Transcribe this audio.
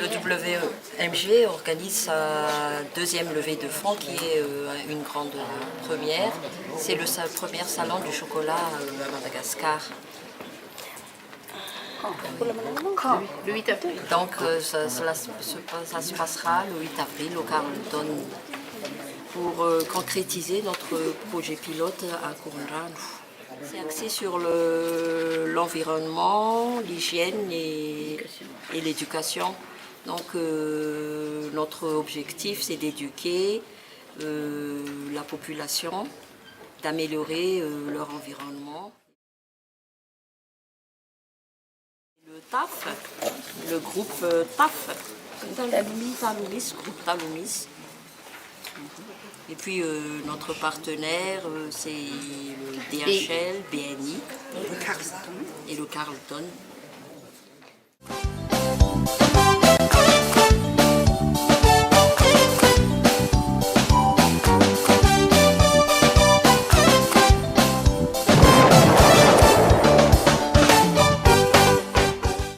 Le WMG organise sa deuxième levée de fonds qui est une grande première. C'est le premier salon du chocolat à Madagascar. Le 8 avril. Donc ça se passera le 8 avril au Carlton pour concrétiser notre projet pilote à Kurundranu. C'est axé sur l'environnement, l'hygiène et l'éducation. Donc notre objectif c'est d'éduquer la population, d'améliorer leur environnement. Le TAF, le groupe TAF, groupe Taloumis. Et puis notre partenaire c'est le DHL, BNI et le Carlton.